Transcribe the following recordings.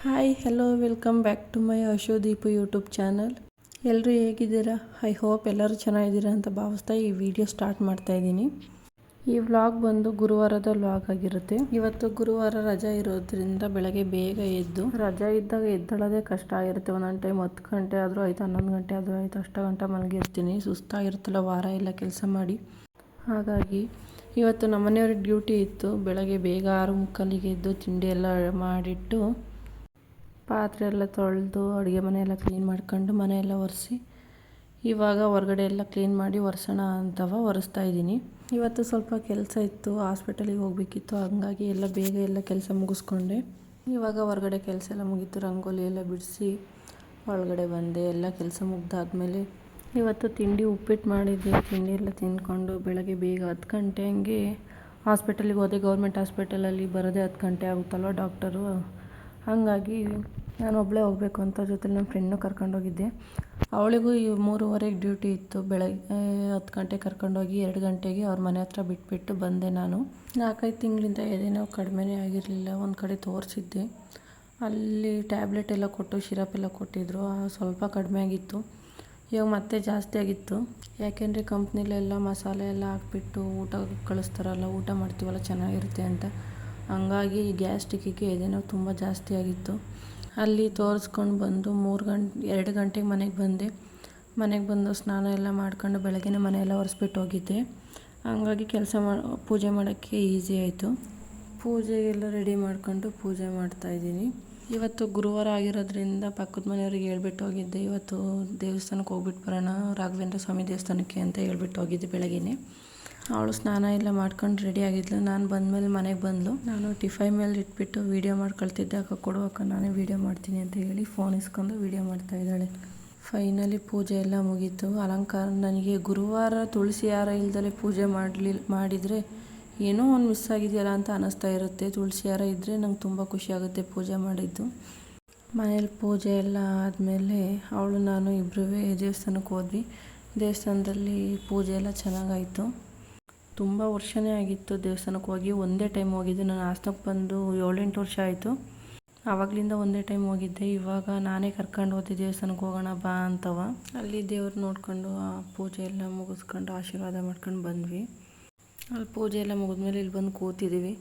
Hi hello welcome back to my ಅಶೋದೀಪು YouTube channel. ಎಲ್ಲರೂ ಹೇಗಿದ್ದೀರಾ? ಐ ಹೋಪ್ ಎಲ್ಲರೂ ಚೆನ್ನಾಗಿದ್ದೀರಾ ಅಂತ ಭಾವಿಸ್ತಾ ಈ ವಿಡಿಯೋ ಸ್ಟಾರ್ಟ್ ಮಾಡ್ತಾ ಇದ್ದೀನಿ. ಈ ವ್ಲಾಗ್ ಬಂದು ಗುರುವಾರದ ವ್ಲಾಗ್ ಆಗಿರುತ್ತೆ. ಇವತ್ತು ಗುರುವಾರ ರಜಾ ಇರೋದ್ರಿಂದ ಬೆಳಗ್ಗೆ ಬೇಗ ಎದ್ದು, ರಜಾ ಇದ್ದಾಗ ಎದ್ದೇಳೋದೇ ಕಷ್ಟ ಆಗಿರುತ್ತೆ. ಒಂದೊಂದು ಟೈಮ್ 10 ಗಂಟೆ ಆದರೂ ಆಯಿತು, 11 ಗಂಟೆ ಆದರೂ ಆಯಿತು, ಅಷ್ಟು ಗಂಟೆ ಮಲಗಿರ್ತೀನಿ. ಸುಸ್ತಾಗಿರುತ್ತಲ್ಲ ವಾರ ಎಲ್ಲ ಕೆಲಸ ಮಾಡಿ. ಹಾಗಾಗಿ ಇವತ್ತು ನಮ್ಮನೆಯವ್ರಿಗೆ ಡ್ಯೂಟಿ ಇತ್ತು. ಬೆಳಗ್ಗೆ ಬೇಗ 6:45ಗೆ ಎದ್ದು ತಿಂಡಿ ಎಲ್ಲ ಮಾಡಿಟ್ಟು, ಪಾತ್ರೆ ಎಲ್ಲ ತೊಳೆದು ಅಡುಗೆ ಮನೆಯೆಲ್ಲ ಕ್ಲೀನ್ ಮಾಡ್ಕೊಂಡು ಮನೆಯೆಲ್ಲ ಒರೆಸಿ ಇವಾಗ ಹೊರಗಡೆ ಎಲ್ಲ ಕ್ಲೀನ್ ಮಾಡಿ ಒರೆಸೋಣ ಅಂತವ ಒರೆಸ್ತಾ ಇದ್ದೀನಿ. ಇವತ್ತು ಸ್ವಲ್ಪ ಕೆಲಸ ಇತ್ತು, ಹಾಸ್ಪಿಟಲಿಗೆ ಹೋಗಬೇಕಿತ್ತು. ಹಂಗಾಗಿ ಎಲ್ಲ ಬೇಗ ಎಲ್ಲ ಕೆಲಸ ಮುಗಿಸ್ಕೊಂಡೆ. ಇವಾಗ ಹೊರಗಡೆ ಕೆಲಸ ಎಲ್ಲ ಮುಗೀತು. ರಂಗೋಲಿ ಎಲ್ಲ ಬಿಡಿಸಿ ಒಳಗಡೆ ಬಂದೆ. ಎಲ್ಲ ಕೆಲಸ ಮುಗ್ದಾದ್ಮೇಲೆ ಇವತ್ತು ತಿಂಡಿ ಉಪ್ಪಿಟ್ಟು ಮಾಡಿದ್ದೆ. ತಿಂಡಿ ಎಲ್ಲ ತಿಂದ್ಕೊಂಡು ಬೆಳಗ್ಗೆ ಬೇಗ 10 ಗಂಟೆ ಹಂಗೆ ಹಾಸ್ಪಿಟಲಿಗೆ ಹೋದೆ. ಗೌರ್ಮೆಂಟ್ ಹಾಸ್ಪಿಟಲಲ್ಲಿ ಬರೋದೇ 10 ಗಂಟೆ ಆಗುತ್ತಲ್ವ ಡಾಕ್ಟರು. ಹಾಗಾಗಿ ನಾನು ಒಬ್ಬಳೇ ಹೋಗಬೇಕು ಅಂತ ಜೊತೆಲಿ ನನ್ನ ಫ್ರೆಂಡ್ನು ಕರ್ಕೊಂಡೋಗಿದ್ದೆ. ಅವಳಿಗೂ 3:30ಗೆ ಡ್ಯೂಟಿ ಇತ್ತು. ಬೆಳಗ್ಗೆ 10 ಗಂಟೆಗೆ ಕರ್ಕೊಂಡೋಗಿ 2 ಗಂಟೆಗೆ ಅವ್ರ ಮನೆ ಹತ್ರ ಬಿಟ್ಬಿಟ್ಟು ಬಂದೆ. ನಾನು 4-5 ತಿಂಗಳಿಂದ ಎದೆನೋ ಕಡಿಮೆನೇ ಆಗಿರಲಿಲ್ಲ. ಒಂದು ಕಡೆ ತೋರಿಸಿದ್ದೆ, ಅಲ್ಲಿ ಟ್ಯಾಬ್ಲೆಟ್ ಎಲ್ಲ ಕೊಟ್ಟು ಸಿರಪ್ ಎಲ್ಲ ಕೊಟ್ಟಿದ್ದರು. ಸ್ವಲ್ಪ ಕಡಿಮೆ ಆಗಿತ್ತು. ಇವಾಗ ಮತ್ತೆ ಜಾಸ್ತಿ ಆಗಿತ್ತು. ಯಾಕೆಂದರೆ ಕಂಪ್ನಿಲೆಲ್ಲ ಮಸಾಲೆ ಎಲ್ಲ ಹಾಕ್ಬಿಟ್ಟು ಊಟ ಕಳಿಸ್ತಾರಲ್ಲ, ಊಟ ಮಾಡ್ತೀವಲ್ಲ ಚೆನ್ನಾಗಿರುತ್ತೆ ಅಂತ. ಹಂಗಾಗಿ ಗ್ಯಾಸ್ಟ್ರಿಕ್ಕಿಗೆ ಎದೆನೋ ತುಂಬ ಜಾಸ್ತಿ ಆಗಿತ್ತು. ಅಲ್ಲಿ ತೋರಿಸ್ಕೊಂಡು ಬಂದು 2 ಗಂಟೆಗೆ ಮನೆಗೆ ಬಂದೆ. ಮನೆಗೆ ಬಂದು ಸ್ನಾನ ಎಲ್ಲ ಮಾಡ್ಕೊಂಡು ಬೆಳಗ್ಗೆ ಮನೆಯೆಲ್ಲ ಒರೆಸ್ಬಿಟ್ಟು ಹೋಗಿದ್ದೆ. ಹಂಗಾಗಿ ಪೂಜೆ ಮಾಡೋಕ್ಕೆ ಈಸಿ ಆಯಿತು. ಪೂಜೆಗೆಲ್ಲ ರೆಡಿ ಮಾಡ್ಕೊಂಡು ಪೂಜೆ ಮಾಡ್ತಾಯಿದ್ದೀನಿ. ಇವತ್ತು ಗುರುವಾರ ಆಗಿರೋದ್ರಿಂದ ಪಕ್ಕದ ಮನೆಯವ್ರಿಗೆ ಹೇಳ್ಬಿಟ್ಟು ಹೋಗಿದ್ದೆ. ಇವತ್ತು ದೇವಸ್ಥಾನಕ್ಕೆ ಹೋಗ್ಬಿಟ್ಟು ಬರೋಣ, ರಾಘವೇಂದ್ರ ಸ್ವಾಮಿ ದೇವಸ್ಥಾನಕ್ಕೆ ಅಂತ ಹೇಳ್ಬಿಟ್ಟು ಹೋಗಿದ್ದೆ ಬೆಳಗ್ಗೆ. ಅವಳು ಸ್ನಾನ ಎಲ್ಲ ಮಾಡ್ಕೊಂಡು ರೆಡಿ ಆಗಿದ್ಲು. ನಾನು ಬಂದಮೇಲೆ ಮನೆಗೆ ಬಂದಳು. ನಾನು ಟಿಫೈ ಮೇಲೆ ಇಟ್ಬಿಟ್ಟು ವೀಡಿಯೋ ಮಾಡ್ಕೊಳ್ತಿದ್ದೆ. ಅಕ್ಕ ಕೊಡುವಕ್ಕ, ನಾನೇ ವೀಡಿಯೋ ಮಾಡ್ತೀನಿ ಅಂತ ಹೇಳಿ ಫೋನ್ ಇಸ್ಕೊಂಡು ವೀಡಿಯೋ ಮಾಡ್ತಾಯಿದ್ದಾಳೆ. ಫೈನಲಿ ಪೂಜೆ ಎಲ್ಲ ಮುಗೀತು. ಅಲಂಕಾರ, ನನಗೆ ಗುರುವಾರ ತುಳಸಿ ಹಾರ ಇಲ್ದಲೇ ಪೂಜೆ ಮಾಡಿದರೆ ಏನೋ ಒಂದು ಮಿಸ್ ಆಗಿದೆಯಲ್ಲ ಅಂತ ಅನ್ನಿಸ್ತಾ ಇರುತ್ತೆ. ತುಳಸಿ ಹಾರ ಇದ್ದರೆ ನಂಗೆ ತುಂಬ ಖುಷಿಯಾಗುತ್ತೆ ಪೂಜೆ ಮಾಡಿದ್ದು. ಮನೇಲಿ ಪೂಜೆ ಎಲ್ಲ ಆದಮೇಲೆ ಅವಳು ನಾನು ಇಬ್ಬರೂ ದೇವಸ್ಥಾನಕ್ಕೆ ಹೋದ್ವಿ. ದೇವಸ್ಥಾನದಲ್ಲಿ ಪೂಜೆ ಎಲ್ಲ ಚೆನ್ನಾಗಾಯಿತು. ತುಂಬ ವರ್ಷನೇ ಆಗಿತ್ತು ದೇವಸ್ಥಾನಕ್ಕೆ ಹೋಗಿ. ಒಂದೇ ಟೈಮ್ ಹೋಗಿದ್ದೆ. ನಾನು ಹಾಸನಕ್ಕೆ ಬಂದು 7-8 ವರ್ಷ ಆಯಿತು. ಆವಾಗಲಿಂದ ಒಂದೇ ಟೈಮ್ ಹೋಗಿದ್ದೆ. ಇವಾಗ ನಾನೇ ಕರ್ಕೊಂಡು ಹೋದೆ ದೇವಸ್ಥಾನಕ್ಕೆ ಹೋಗೋಣ ಬಾ ಅಂತವ. ಅಲ್ಲಿ ದೇವ್ರು ನೋಡ್ಕೊಂಡು ಪೂಜೆ ಎಲ್ಲ ಮುಗಿಸ್ಕೊಂಡು ಆಶೀರ್ವಾದ ಮಾಡ್ಕೊಂಡು ಬಂದ್ವಿ. ಅಲ್ಲಿ ಪೂಜೆ ಎಲ್ಲ ಮುಗಿದ್ಮೇಲೆ ಇಲ್ಲಿ ಬಂದು ಕೂತಿದ್ದೀವಿ.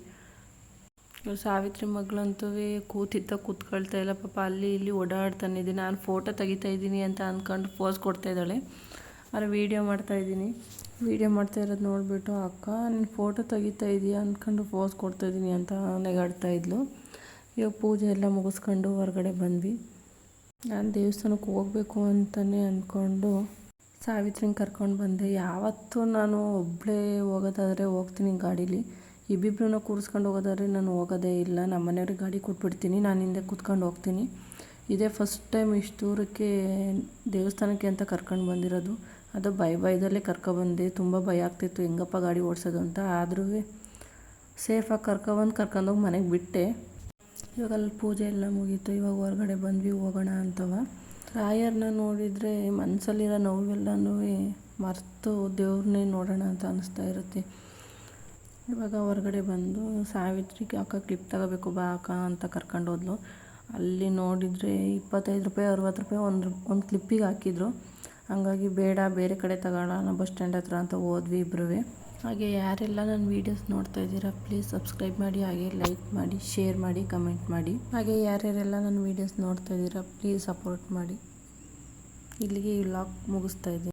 ಸಾವಿತ್ರಿ ಮಗಳಂತೂ ಕೂತ್ಕೊಳ್ತಾ ಇಲ್ಲ ಪಾಪ. ಅಲ್ಲಿ ಇಲ್ಲಿ ಓಡಾಡ್ತಾನಿದ್ದೆ. ನಾನು ಫೋಟೋ ತೆಗಿತಾ ಇದ್ದೀನಿ ಅಂತ ಅಂದ್ಕೊಂಡು ಪೋಸ್ ಕೊಡ್ತಾ ಇದ್ದಾಳೆ. ಆದರೆ ವೀಡಿಯೋ ಮಾಡ್ತಾಯಿದ್ದೀನಿ. ವೀಡಿಯೋ ಮಾಡ್ತಾ ಇರೋದು ನೋಡಿಬಿಟ್ಟು, ಅಕ್ಕ ನೀನು ಫೋಟೋ ತೆಗಿತಾ ಇದೀಯ ಅಂದ್ಕೊಂಡು ಪೋಸ್ ಕೊಡ್ತಾಯಿದ್ದೀನಿ ಅಂತ ನೆಗಾಡ್ತಾ ಇದ್ಲು. ಇವಾಗ ಪೂಜೆ ಎಲ್ಲ ಮುಗಿಸ್ಕೊಂಡು ಹೊರಗಡೆ ಬಂದ್ವಿ. ನಾನು ದೇವಸ್ಥಾನಕ್ಕೆ ಹೋಗಬೇಕು ಅಂತಲೇ ಅಂದ್ಕೊಂಡು ಸಾವಿತ್ರಿನ ಕರ್ಕೊಂಡು ಬಂದೆ. ಯಾವತ್ತೂ ನಾನು ಒಬ್ಬಳೇ ಹೋಗೋದಾದರೆ ಹೋಗ್ತೀನಿ ಗಾಡೀಲಿ. ಇಬ್ಬಿಬ್ಬರನ್ನ ಕೂರಿಸ್ಕೊಂಡು ಹೋಗೋದಾದ್ರೆ ನಾನು ಹೋಗೋದೇ ಇಲ್ಲ. ನಮ್ಮ ಮನೆಯವ್ರಿಗೆ ಗಾಡಿ ಕೊಟ್ಬಿಡ್ತೀನಿ, ನಾನು ಹಿಂದೆ ಕೂತ್ಕೊಂಡು ಹೋಗ್ತೀನಿ. ಇದೇ ಫಸ್ಟ್ ಟೈಮ್ ಇಷ್ಟು ದೂರಕ್ಕೆ ದೇವಸ್ಥಾನಕ್ಕೆ ಅಂತ ಕರ್ಕೊಂಡು ಬಂದಿರೋದು. ಅದು ಭಯದಲ್ಲೇ ಕರ್ಕೊಬಂದೆ. ತುಂಬ ಭಯ ಆಗ್ತಿತ್ತು ಹೆಂಗಪ್ಪ ಗಾಡಿ ಓಡಿಸೋದು ಅಂತ. ಆದರೂ ಸೇಫಾಗಿ ಕರ್ಕೊಂಡೋಗಿ ಮನೆಗೆ ಬಿಟ್ಟೆ. ಇವಾಗ ಅಲ್ಲಿ ಪೂಜೆ ಎಲ್ಲ ಮುಗೀತು. ಇವಾಗ ಹೊರಗಡೆ ಬಂದ್ವಿ, ಹೋಗೋಣ ಅಂತವ. ರಾಯರನ್ನ ನೋಡಿದರೆ ಮನಸ್ಸಲ್ಲಿರೋ ನೋವೆಲ್ಲನೂ ಮರೆತು ದೇವ್ರನ್ನೇ ನೋಡೋಣ ಅಂತ ಅನ್ನಿಸ್ತಾ ಇರುತ್ತೆ. ಇವಾಗ ಹೊರಗಡೆ ಬಂದು ಸಾವಿತ್ರಿಗೆ ಅಕ್ಕ ಕ್ಲಿಪ್ ತಗೋಬೇಕು ಬಾ ಅಕ್ಕ ಅಂತ ಕರ್ಕೊಂಡು ಹೋದ್ಲು. ಅಲ್ಲಿ ನೋಡಿದರೆ 25 ರೂಪಾಯಿ 60 ರೂಪಾಯಿ ಒಂದು ಕ್ಲಿಪ್ಪಿಗೆ ಹಾಕಿದ್ರು. ಹಂಗಾಗಿ ಬೇಡ, ಬೇರೆ ಕಡೆ ತಗೊಳ್ಳೋಣ ಬಸ್ ಸ್ಟ್ಯಾಂಡ್ ಹತ್ರ ಅಂತ ಹೋದ್ವಿ ಇಬ್ಬರೂ. ಹಾಗೆ ಯಾರೆಲ್ಲ ನನ್ನ ವೀಡಿಯೋಸ್ ನೋಡ್ತಾ ಇದ್ದೀರಾ ಪ್ಲೀಸ್ ಸಬ್ಸ್ಕ್ರೈಬ್ ಮಾಡಿ, ಹಾಗೆ ಲೈಕ್ ಮಾಡಿ, ಶೇರ್ ಮಾಡಿ, ಕಮೆಂಟ್ ಮಾಡಿ. ಹಾಗೆ ಯಾರ್ಯಾರೆಲ್ಲ ನನ್ನ ವೀಡಿಯೋಸ್ ನೋಡ್ತಾ ಇದ್ದೀರಾ ಪ್ಲೀಸ್ ಸಪೋರ್ಟ್ ಮಾಡಿ. ಇಲ್ಲಿಗೆ ಈ ವ್ಲಾಗ್ ಮುಗಿಸ್ತಾ ಇದ್ದೀನಿ.